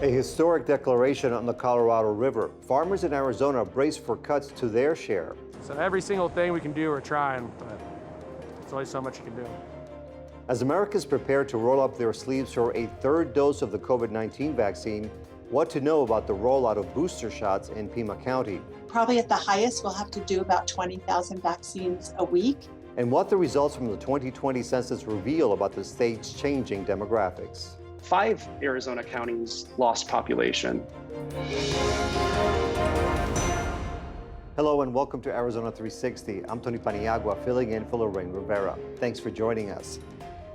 A historic declaration on the Colorado River. Farmers in Arizona brace for cuts to their share. So every single thing we can do, we're trying, but there's only so much you can do. As Americans prepare to roll up their sleeves for a third dose of the COVID-19 vaccine, what to know about the rollout of booster shots in Pima County. Probably at the highest, we'll have to do about 20,000 vaccines a week. And what the results from the 2020 census reveal about the state's changing demographics. 5 Arizona counties lost population. Hello and welcome to Arizona 360. I'm Tony Paniagua, filling in for Lorraine Rivera. Thanks for joining us.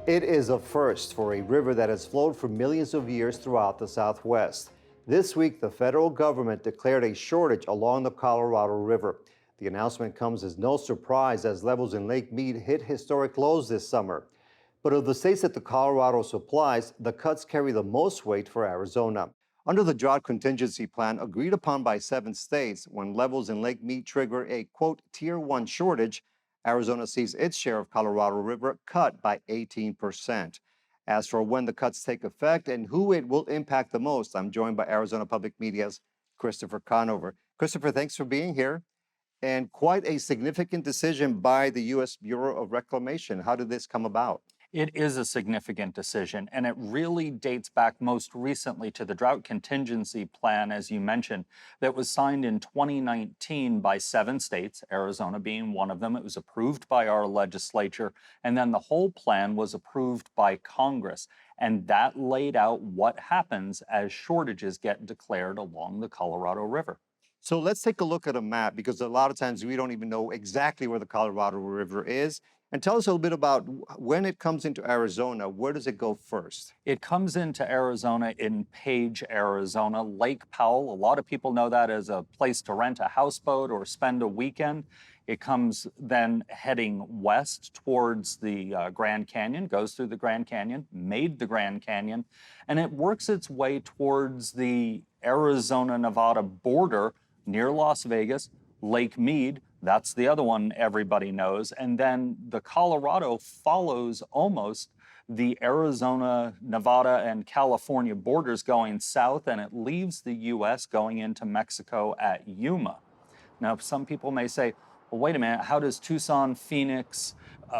It is a first for a river that has flowed for millions of years throughout the Southwest. This week, the federal government declared a shortage along the Colorado River. The announcement comes as no surprise as levels in Lake Mead hit historic lows this summer. But of the states that the Colorado supplies, the cuts carry the most weight for Arizona. Under the drought contingency plan agreed upon by 7 states, when levels in Lake Mead trigger a, quote, Tier 1 shortage, Arizona sees its share of Colorado River cut by 18%. As for when the cuts take effect and who it will impact the most, I'm joined by Arizona Public Media's Christopher Conover. Christopher, thanks for being here. And quite a significant decision by the U.S. Bureau of Reclamation. How did this come about? It is a significant decision, and it really dates back most recently to the drought contingency plan, as you mentioned, that was signed in 2019 by 7 states, Arizona being one of them. It was approved by our legislature, and then the whole plan was approved by Congress. And that laid out what happens as shortages get declared along the Colorado River. So let's take a look at a map, because a lot of times we don't even know exactly where the Colorado River is. And tell us a little bit about when it comes into Arizona, where does it go first? It comes into Arizona in Page, Arizona. Lake Powell, a lot of people know that as a place to rent a houseboat or spend a weekend. It comes then heading west towards the Grand Canyon, goes through the Grand Canyon, made the Grand Canyon, and it works its way towards the Arizona-Nevada border near Las Vegas, Lake Mead. That's the other one everybody knows. And then the Colorado follows almost the Arizona, Nevada, and California borders going south, and it leaves the U.S. going into Mexico at Yuma. Now, some people may say, well, wait a minute, how does Tucson, Phoenix,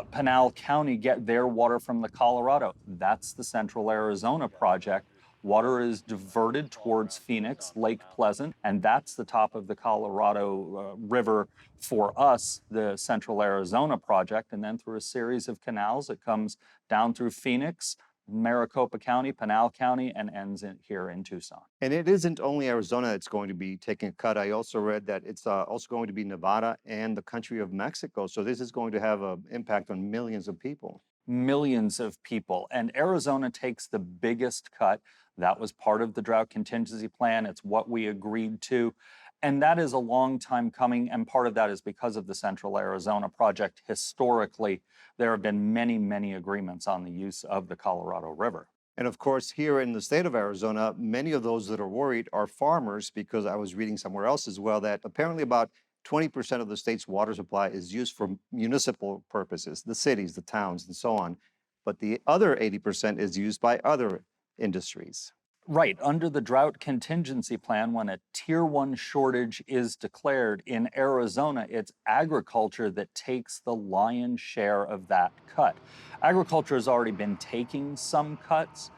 Pinal County get their water from the Colorado? That's the Central Arizona Project. Water is diverted towards Phoenix, Lake Pleasant, and that's the top of the Colorado River for us, the Central Arizona Project. And then through a series of canals, it comes down through Phoenix, Maricopa County, Pinal County, and ends here in Tucson. And it isn't only Arizona that's going to be taking a cut. I also read that it's also going to be Nevada and the country of Mexico. So this is going to have an impact on millions of people. Millions of people. And Arizona takes the biggest cut. That was part of the drought contingency plan. It's what we agreed to. And that is a long time coming. And part of that is because of the Central Arizona Project. Historically, there have been many, many agreements on the use of the Colorado River. And of course, here in the state of Arizona, many of those that are worried are farmers, because I was reading somewhere else as well that apparently about 20% of the state's water supply is used for municipal purposes, the cities, the towns, and so on. But the other 80% is used by other industries. Right. Under the drought contingency plan, when a Tier 1 shortage is declared in Arizona, it's agriculture that takes the lion's share of that cut. Agriculture has already been taking some cuts,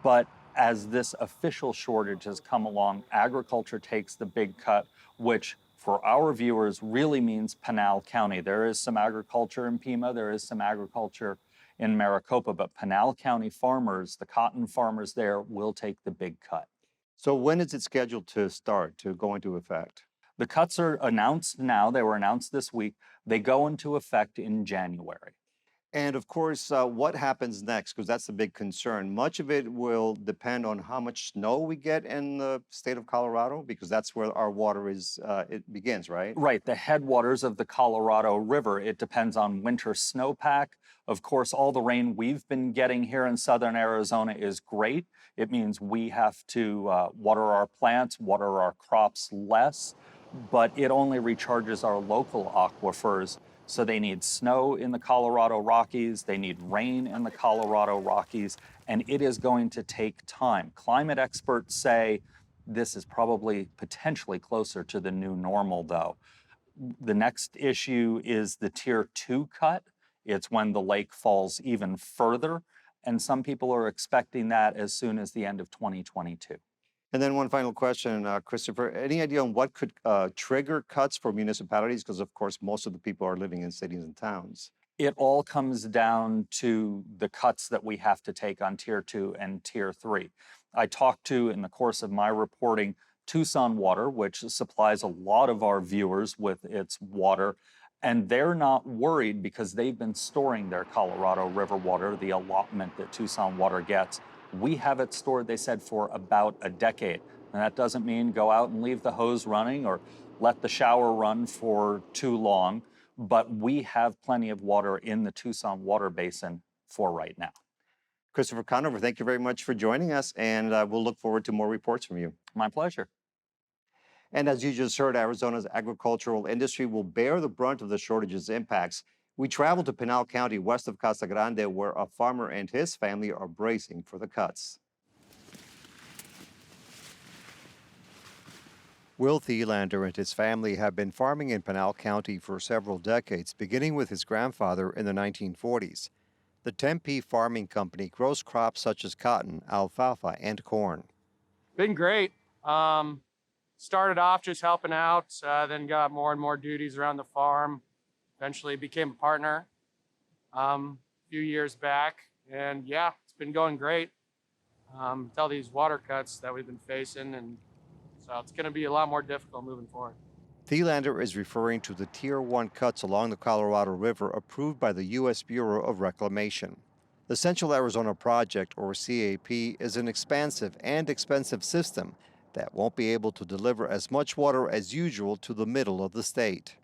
but as this official shortage has come along, agriculture takes the big cut, which for our viewers really means Pinal County. There is some agriculture in Pima, there is some agriculture in Maricopa, but Pinal County farmers, the cotton farmers there, will take the big cut. So when is it scheduled to start, to go into effect? The cuts are announced now. They were announced this week. They go into effect in January. And of course, what happens next? Because that's the big concern. Much of it will depend on how much snow we get in the state of Colorado, because that's where our water is, it begins, right? Right, the headwaters of the Colorado River. It depends on winter snowpack. Of course, all the rain we've been getting here in southern Arizona is great. It means we have to water our plants, water our crops less, but it only recharges our local aquifers. So they need snow in the Colorado Rockies, they need rain in the Colorado Rockies, and it is going to take time. Climate experts say this is probably potentially closer to the new normal, though. The next issue is the Tier 2 cut. It's when the lake falls even further, and some people are expecting that as soon as the end of 2022. And then one final question, Christopher, any idea on what could trigger cuts for municipalities? Because of course, most of the people are living in cities and towns. It all comes down to the cuts that we have to take on Tier 2 and Tier 3. I talked to, in the course of my reporting, Tucson Water, which supplies a lot of our viewers with its water, and they're not worried because they've been storing their Colorado River water, the allotment that Tucson Water gets. We have it stored, they said, for about a decade. And that doesn't mean go out and leave the hose running or let the shower run for too long, but we have plenty of water in the Tucson Water Basin for right now. Christopher Conover, thank you very much for joining us, and we'll look forward to more reports from you. My pleasure. And as you just heard, Arizona's agricultural industry will bear the brunt of the shortage's impacts. We traveled to Pinal County, west of Casa Grande, where a farmer and his family are bracing for the cuts. Will Thielander and his family have been farming in Pinal County for several decades, beginning with his grandfather in the 1940s. The Tempe Farming Company grows crops such as cotton, alfalfa, and corn. Been great. Started off just helping out, then got more and more duties around the farm. Eventually became a partner a few years back. And yeah, it's been going great. With all these water cuts that we've been facing. And so it's going to be a lot more difficult moving forward. Thielander is referring to the Tier 1 cuts along the Colorado River approved by the U.S. Bureau of Reclamation. The Central Arizona Project, or CAP, is an expansive and expensive system that won't be able to deliver as much water as usual to the middle of the state.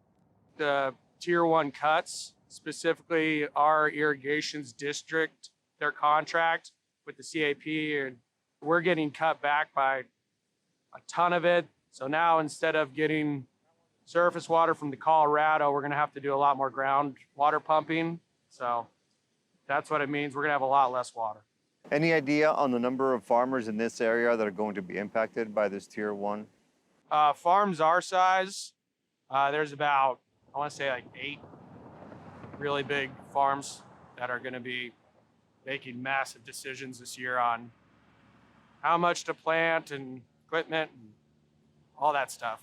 The Tier 1 cuts, specifically our irrigations district, their contract with the CAP, and we're getting cut back by a ton of it. So now instead of getting surface water from the Colorado, we're going to have to do a lot more ground water pumping. So that's what it means. We're going to have a lot less water. Any idea on the number of farmers in this area that are going to be impacted by this Tier 1? Farms our size, there's about, I want to say like 8 really big farms that are going to be making massive decisions this year on how much to plant and equipment and all that stuff.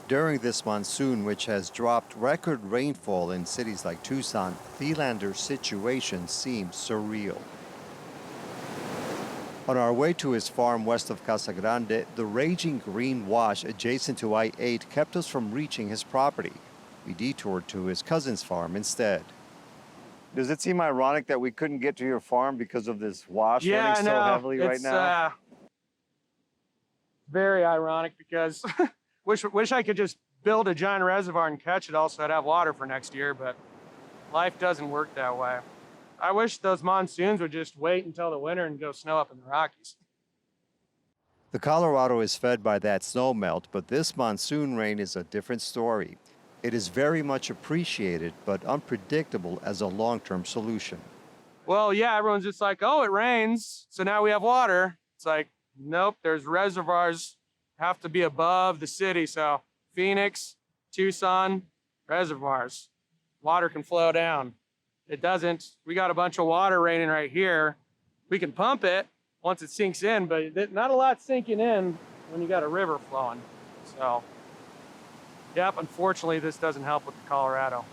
During this monsoon, which has dropped record rainfall in cities like Tucson, Thielander's situation seems surreal. On our way to his farm west of Casa Grande, the raging green wash adjacent to I-8 kept us from reaching his property. We detoured to his cousin's farm instead. Does it seem ironic that we couldn't get to your farm because of this wash running so heavily right now? Very ironic because wish I could just build a giant reservoir and catch it all so I'd have water for next year, but life doesn't work that way. I wish those monsoons would just wait until the winter and go snow up in the Rockies. The Colorado is fed by that snow melt, but this monsoon rain is a different story. It is very much appreciated, but unpredictable as a long-term solution. Well, yeah, everyone's just like, oh, it rains, so now we have water. It's like, nope, there's reservoirs have to be above the city. So Phoenix, Tucson, reservoirs, water can flow down. It doesn't. We got a bunch of water raining right here. We can pump it once it sinks in, but not a lot sinking in when you got a river flowing. So, yep, unfortunately, this doesn't help with the Colorado.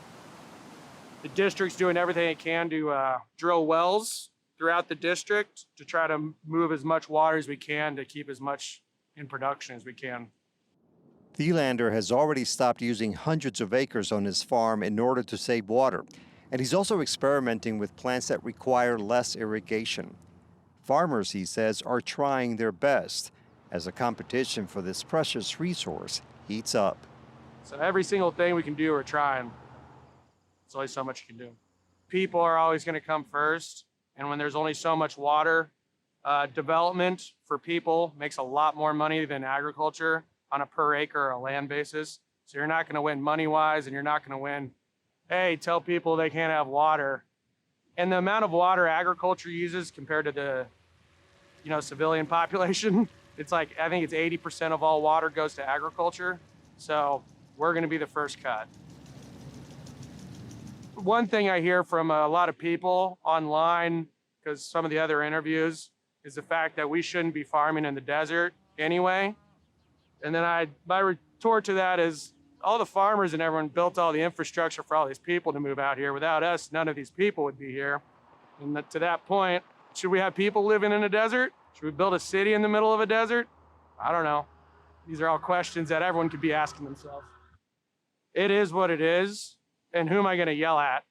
The district's doing everything it can to drill wells throughout the district to try to move as much water as we can to keep as much in production as we can. Thielander has already stopped using hundreds of acres on his farm in order to save water, and he's also experimenting with plants that require less irrigation. Farmers, he says, are trying their best as the competition for this precious resource heats up. So every single thing we can do, we're trying. There's only so much you can do. People are always going to come first, and when there's only so much water, development for people makes a lot more money than agriculture on a per acre or a land basis. So you're not going to win money-wise, and you're not going to win, hey, tell people they can't have water. And the amount of water agriculture uses compared to the, civilian population, it's like, I think it's 80% of all water goes to agriculture. So we're going to be the first cut. One thing I hear from a lot of people online, because some of the other interviews, is the fact that we shouldn't be farming in the desert anyway. And then my retort to that is, all the farmers and everyone built all the infrastructure for all these people to move out here. Without us, none of these people would be here. And to that point, should we have people living in a desert? Should we build a city in the middle of a desert? I don't know. These are all questions that everyone could be asking themselves. It is what it is. And who am I going to yell at?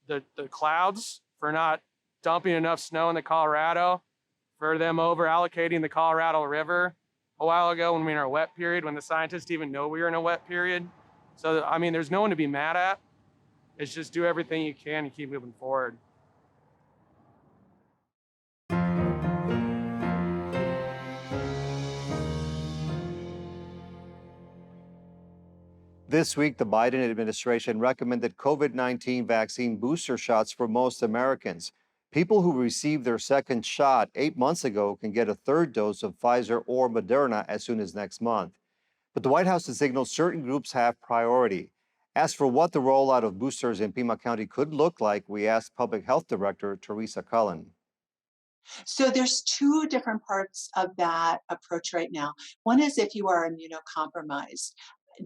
The clouds for not dumping enough snow in the Colorado, for them over allocating the Colorado River a while ago when we were in our wet period, when the scientists didn't even know we were in a wet period. So, I mean, there's no one to be mad at. It's just do everything you can and keep moving forward. This week, the Biden administration recommended COVID-19 vaccine booster shots for most Americans. People who received their second shot 8 months ago can get a third dose of Pfizer or Moderna as soon as next month. But the White House has signaled certain groups have priority. As for what the rollout of boosters in Pima County could look like, we asked Public Health Director Teresa Cullen. So there's two different parts of that approach right now. One is if you are immunocompromised.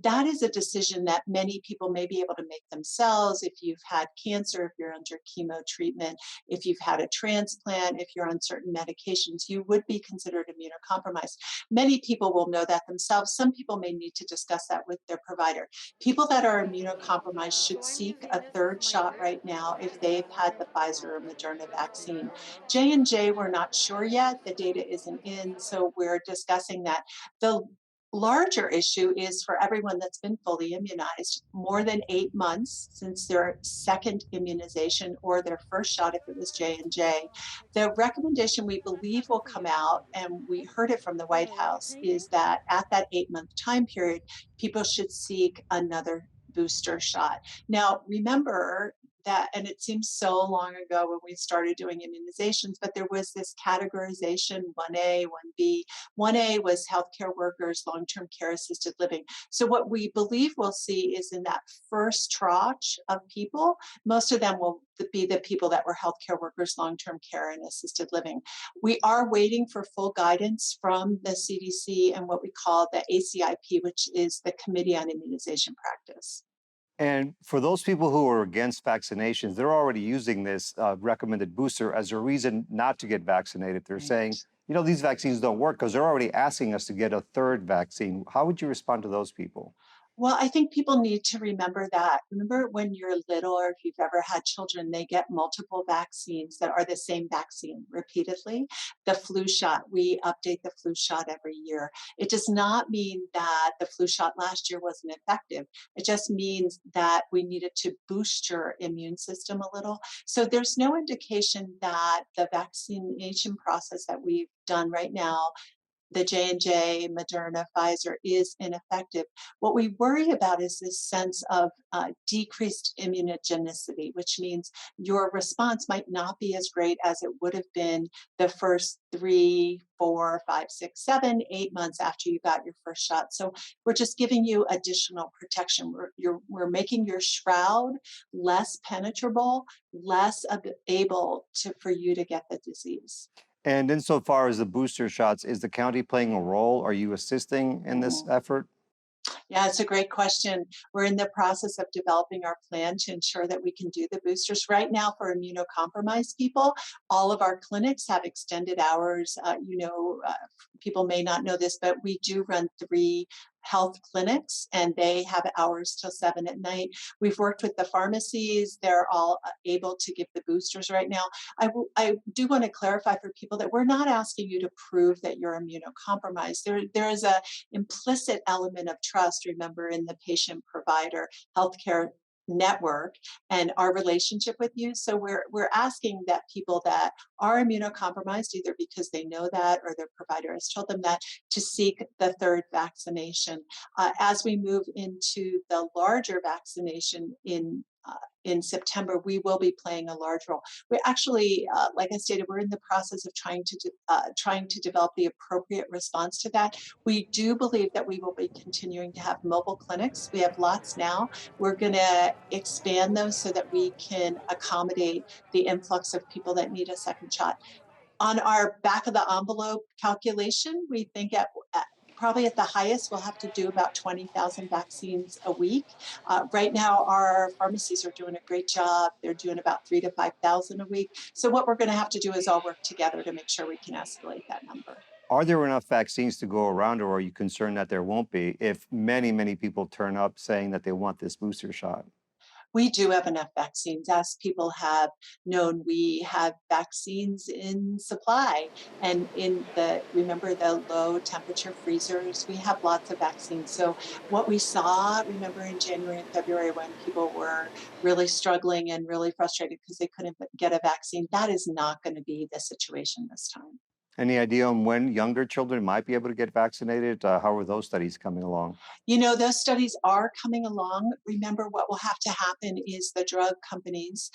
That is a decision that many people may be able to make themselves. If you've had cancer, if you're under chemo treatment, if you've had a transplant, if you're on certain medications, you would be considered immunocompromised. Many people will know that themselves. Some people may need to discuss that with their provider. People that are immunocompromised should seek a third shot right now if they've had the Pfizer or Moderna vaccine. J&J, we're not sure yet. The data isn't in, so we're discussing that. The larger issue is for everyone that's been fully immunized, more than 8 months since their second immunization or their first shot if it was J&J. The recommendation we believe will come out, and we heard it from the White House, is that at that 8-month time period, people should seek another booster shot. Now, remember that, and it seems so long ago when we started doing immunizations, but there was this categorization 1A, 1B. 1A was healthcare workers, long-term care assisted living. So what we believe we'll see is in that first tranche of people, most of them will be the people that were healthcare workers, long-term care and assisted living. We are waiting for full guidance from the CDC and what we call the AZPM, which is the Committee on Immunization Practice. And for those people who are against vaccinations, they're already using this recommended booster as a reason not to get vaccinated. They're saying, these vaccines don't work because they're already asking us to get a third vaccine. How would you respond to those people? Well, I think people need to remember that. Remember when you're little, or if you've ever had children, they get multiple vaccines that are the same vaccine repeatedly. The flu shot, we update the flu shot every year. It does not mean that the flu shot last year wasn't effective. It just means that we needed to boost your immune system a little. So there's no indication that the vaccination process that we've done right now, the J&J, Moderna, Pfizer, is ineffective. What we worry about is this sense of decreased immunogenicity, which means your response might not be as great as it would have been the first 3, 4, 5, 6, 7, 8 months after you got your first shot. So we're just giving you additional protection. We're making your shroud less penetrable, less able for you to get the disease. And insofar as the booster shots, is the county playing a role? Are you assisting in this effort? Yeah, it's a great question. We're in the process of developing our plan to ensure that we can do the boosters. Right now, for immunocompromised people, all of our clinics have extended hours. People may not know this, but we do run 3 health clinics, and they have hours till 7 at night. We've worked with the pharmacies. They're all able to give the boosters right now. I do want to clarify for people that we're not asking you to prove that you're immunocompromised. There is a implicit element of trust, remember, in the patient-provider healthcare network and our relationship with you. So we're asking that people that are immunocompromised, either because they know that or their provider has told them that, to seek the third vaccination. As we move into the larger vaccination in September, we will be playing a large role. We actually, like I stated, we're in the process of trying to develop the appropriate response to that. We do believe that we will be continuing to have mobile clinics. We have lots now. We're going to expand those so that we can accommodate the influx of people that need a second shot. On our back of the envelope calculation, we think probably at the highest, we'll have to do about 20,000 vaccines a week. Right now, our pharmacies are doing a great job. They're doing about 3,000 to 5,000 a week. So what we're going to have to do is all work together to make sure we can escalate that number. Are there enough vaccines to go around, or are you concerned that there won't be if many, many people turn up saying that they want this booster shot? We do have enough vaccines. As people have known, we have vaccines in supply. And remember the low temperature freezers, we have lots of vaccines. So what we saw, remember in January and February when people were really struggling and really frustrated because they couldn't get a vaccine, that is not going to be the situation this time. Any idea on when younger children might be able to get vaccinated? How are those studies coming along? Those studies are coming along. Remember, what will have to happen is the drug companies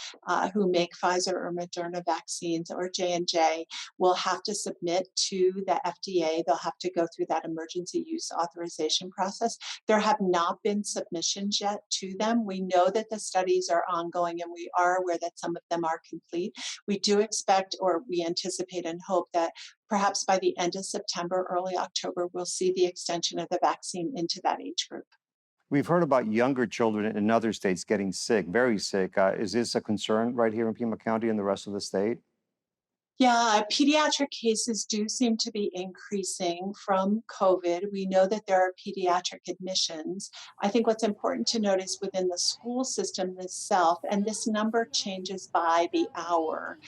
who make Pfizer or Moderna vaccines, or J&J, will have to submit to the FDA. They'll have to go through that emergency use authorization process. There have not been submissions yet to them. We know that the studies are ongoing, and we are aware that some of them are complete. We do expect, or we anticipate and hope, that perhaps by the end of September, early October, we'll see the extension of the vaccine into that age group. We've heard about younger children in other states getting sick, very sick. Is this a concern right here in Pima County and the rest of the state? Yeah, pediatric cases do seem to be increasing from COVID. We know that there are pediatric admissions. I think what's important to note is within the school system itself, and this number changes by the hour.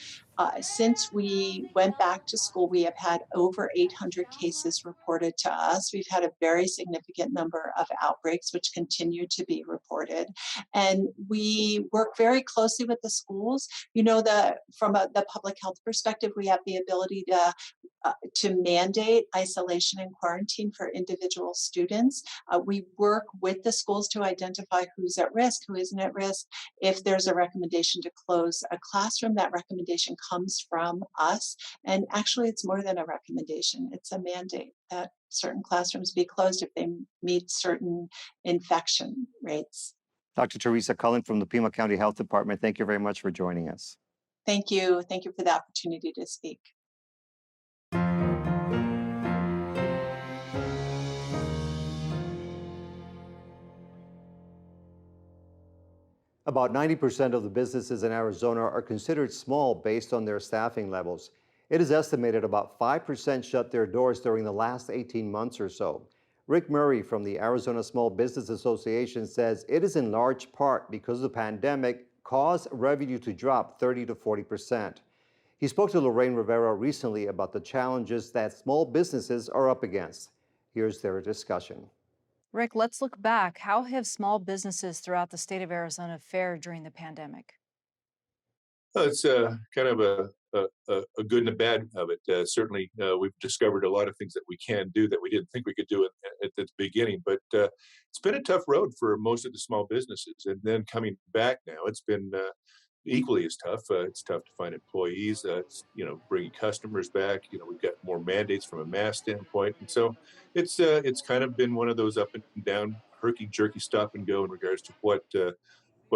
Since we went back to school, we have had over 800 cases reported to us. We've had a very significant number of outbreaks, which continue to be reported. And we work very closely with the schools. From the public health perspective, we have the ability to mandate isolation and quarantine for individual students. We work with the schools to identify who's at risk, who isn't at risk. If there's a recommendation to close a classroom, that recommendation comes from us. And actually, it's more than a recommendation, it's a mandate that certain classrooms be closed if they meet certain infection rates. Dr. Teresa Cullen from the Pima County Health Department, thank you very much for joining us. Thank you. Thank you for the opportunity to speak. About 90% of the businesses in Arizona are considered small based on their staffing levels. It is estimated about 5% shut their doors during the last 18 months or so. Rick Murray from the Arizona Small Business Association says it is in large part because the pandemic caused revenue to drop 30 to 40%. He spoke to Lorraine Rivera recently about the challenges that small businesses are up against. Here's their discussion. Rick, let's look back. How have small businesses throughout the state of Arizona fared during the pandemic? It's kind of a good and a bad of it. Certainly, we've discovered a lot of things that we can do that we didn't think we could do at the beginning. But it's been a tough road for most of the small businesses. And then coming back now, it's been equally as tough. It's tough to find employees. Bringing customers back. We've got more mandates from a mask standpoint, and so it's kind of been one of those up and down, herky jerky, stop and go in regards to what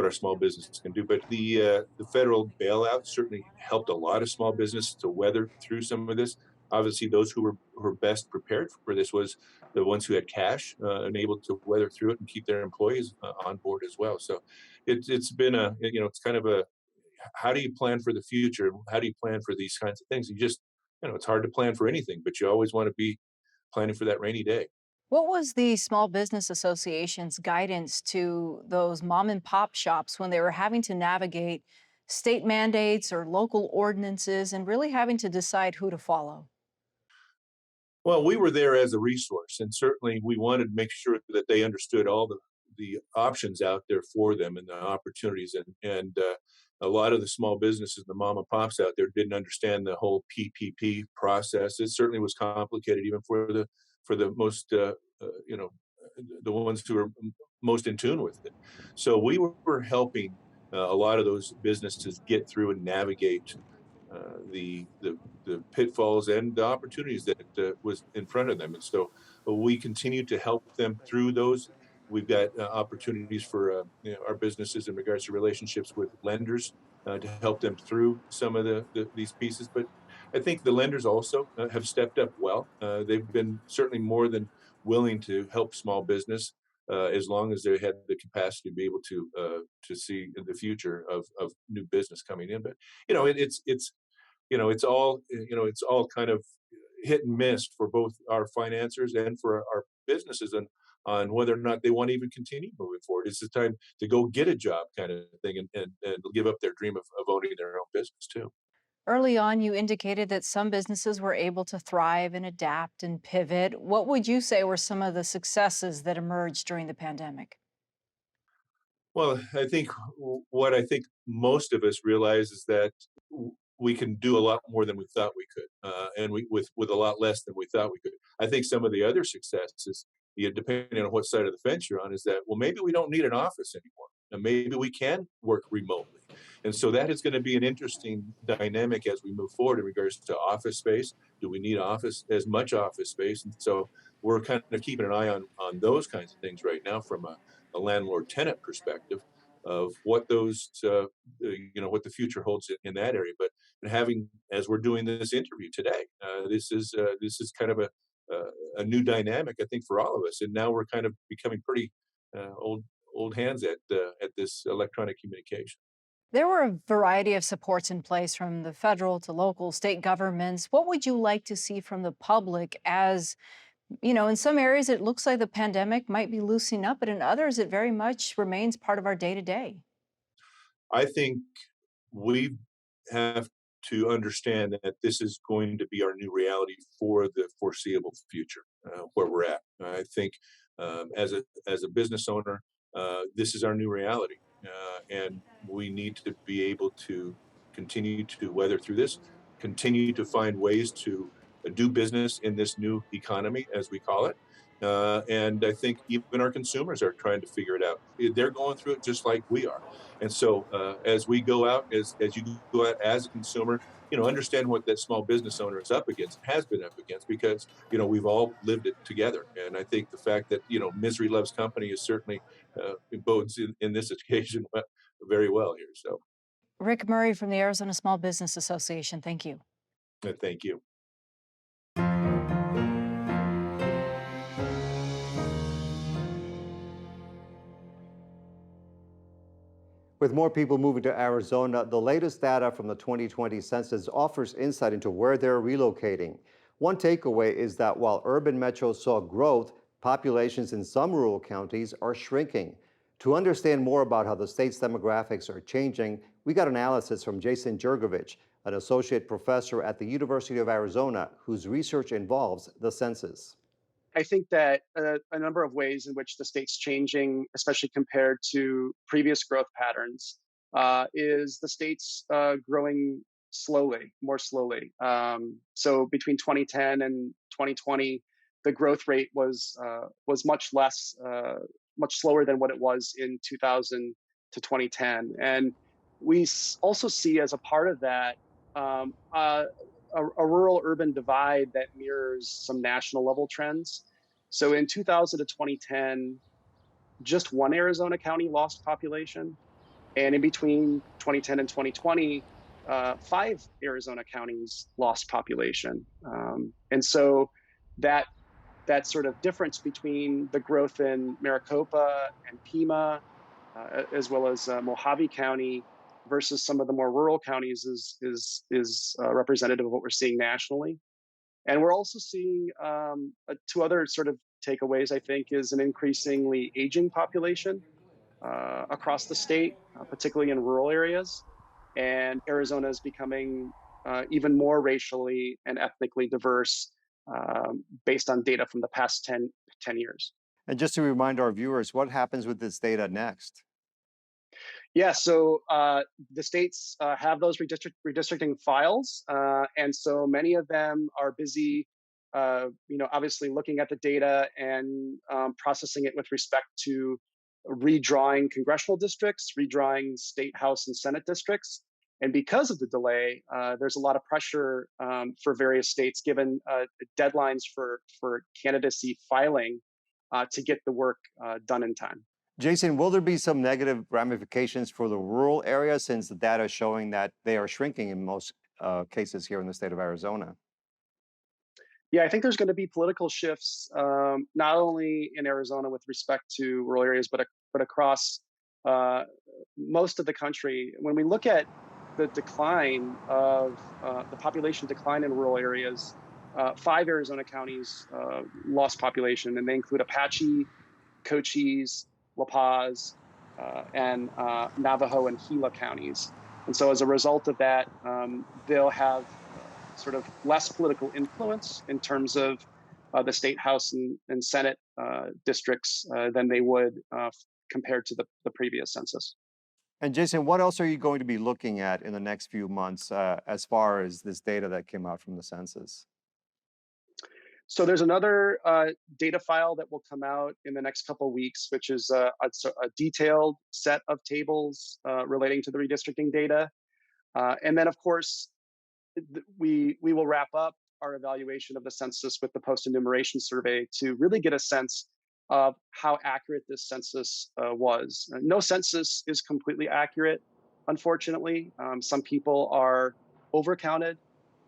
our small businesses can do. But the federal bailout certainly helped a lot of small businesses to weather through some of this. Obviously, those who were best prepared for this was the ones who had cash and able to weather through it and keep their employees on board as well. So it's been it's kind of a, how do you plan for the future? How do you plan for these kinds of things? It's hard to plan for anything, but you always want to be planning for that rainy day. What was the Small Business Association's guidance to those mom and pop shops when they were having to navigate state mandates or local ordinances and really having to decide who to follow? Well, we were there as a resource, and certainly we wanted to make sure that they understood all the options out there for them and the opportunities, and a lot of the small businesses, the mom and pops out there, didn't understand the whole PPP process. It certainly was complicated, even for the most you know the ones who are most in tune with it. So we were helping a lot of those businesses get through and navigate the pitfalls and the opportunities that was in front of them. And so we continue to help them through those. We've got opportunities for our businesses in regards to relationships with lenders to help them through some of these pieces. But I think the lenders also have stepped up well. They've been certainly more than willing to help small business as long as they had the capacity to be able to see in the future of new business coming in. But it's it's all kind of hit and miss for both our financiers and for our businesses, and on whether or not they want to even continue moving forward. It's the time to go get a job, kind of thing, and give up their dream of owning their own business too. Early on, you indicated that some businesses were able to thrive and adapt and pivot. What would you say were some of the successes that emerged during the pandemic? Well, I think what I think most of us realize is that we can do a lot more than we thought we could, and with a lot less than we thought we could. I think some of the other successes, depending on what side of the fence you're on, is that, well, maybe we don't need an office anymore, and maybe we can work remotely. And so that is going to be an interesting dynamic as we move forward in regards to office space. Do we need office as much office space? And so we're kind of keeping an eye on those kinds of things right now from a landlord tenant perspective of what those what the future holds in that area. But having, as we're doing this interview today, this is kind of a new dynamic, I think, for all of us. And now we're kind of becoming pretty old hands at this electronic communication. There were a variety of supports in place from the federal to local, state governments. What would you like to see from the public as, in some areas it looks like the pandemic might be loosening up, but in others it very much remains part of our day to day? I think we have to understand that this is going to be our new reality for the foreseeable future, where we're at. I think as a business owner, this is our new reality, and we need to be able to continue to weather through this, continue to find ways to do business in this new economy, as we call it. And I think even our consumers are trying to figure it out. They're going through it just like we are. And so, as we go out, as you go out as a consumer, understand what that small business owner is up against, has been up against, because we've all lived it together. And I think the fact that misery loves company is certainly bodes in this occasion very well here. So, Rick Murray from the Arizona Small Business Association, thank you. thank you. With more people moving to Arizona, the latest data from the 2020 census offers insight into where they're relocating. One takeaway is that while urban metros saw growth, populations in some rural counties are shrinking. To understand more about how the state's demographics are changing, we got analysis from Jason Jurgovich, an associate professor at the University of Arizona, whose research involves the census. I think that a number of ways in which the state's changing, especially compared to previous growth patterns, is the state's growing slowly, more slowly. So between 2010 and 2020, the growth rate was much less, much slower than what it was in 2000 to 2010. And we also see, as a part of that, a rural urban divide that mirrors some national level trends. So in 2000 to 2010, just one Arizona county lost population. And in between 2010 and 2020, five Arizona counties lost population. And so that sort of difference between the growth in Maricopa and Pima, as well as Mojave County, versus some of the more rural counties is representative of what we're seeing nationally. And we're also seeing two other sort of takeaways, I think, is an increasingly aging population across the state, particularly in rural areas. And Arizona is becoming even more racially and ethnically diverse based on data from the past 10 years. And just to remind our viewers, what happens with this data next? Yeah, so the states have those redistricting files, and so many of them are busy, obviously looking at the data and processing it with respect to redrawing congressional districts, redrawing state house and Senate districts. And because of the delay, there's a lot of pressure for various states, given deadlines for candidacy filing, to get the work done in time. Jason, will there be some negative ramifications for the rural areas since the data is showing that they are shrinking in most cases here in the state of Arizona? Yeah, I think there's going to be political shifts, not only in Arizona with respect to rural areas, but across most of the country. When we look at the decline of the population decline in rural areas, 5 Arizona counties lost population, and they include Apache, Cochise, La Paz, and Navajo and Gila counties. And so as a result of that, they'll have sort of less political influence in terms of the state house and Senate districts than they would compared to the previous census. And Jason, what else are you going to be looking at in the next few months as far as this data that came out from the census? So there's another data file that will come out in the next couple of weeks, which is a detailed set of tables relating to the redistricting data. And then, of course, we will wrap up our evaluation of the census with the post-enumeration survey to really get a sense of how accurate this census was. No census is completely accurate, unfortunately. Some people are overcounted,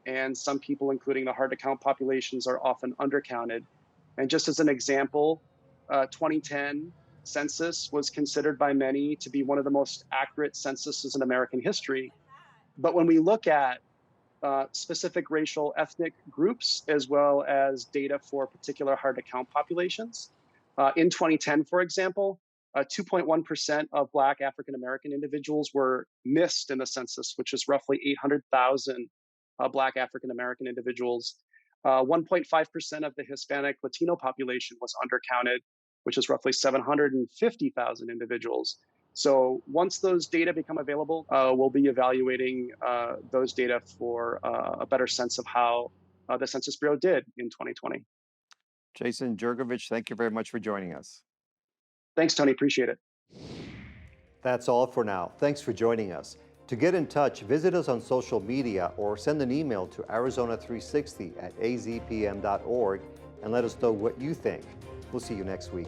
and some people, including the hard-to-count populations, are often undercounted. And just as an example, 2010 census was considered by many to be one of the most accurate censuses in American history. But when we look at specific racial ethnic groups, as well as data for particular hard-to-count populations, in 2010, for example, 2.1% of Black African-American individuals were missed in the census, which is roughly 800,000 Black African-American individuals. 1.5% of the Hispanic Latino population was undercounted, which is roughly 750,000 individuals. So once those data become available, we'll be evaluating those data for a better sense of how the Census Bureau did in 2020. Jason Jurgovich, thank you very much for joining us. Thanks, Tony. Appreciate it. That's all for now. Thanks for joining us. To get in touch, visit us on social media or send an email to Arizona360@azpm.org and let us know what you think. We'll see you next week.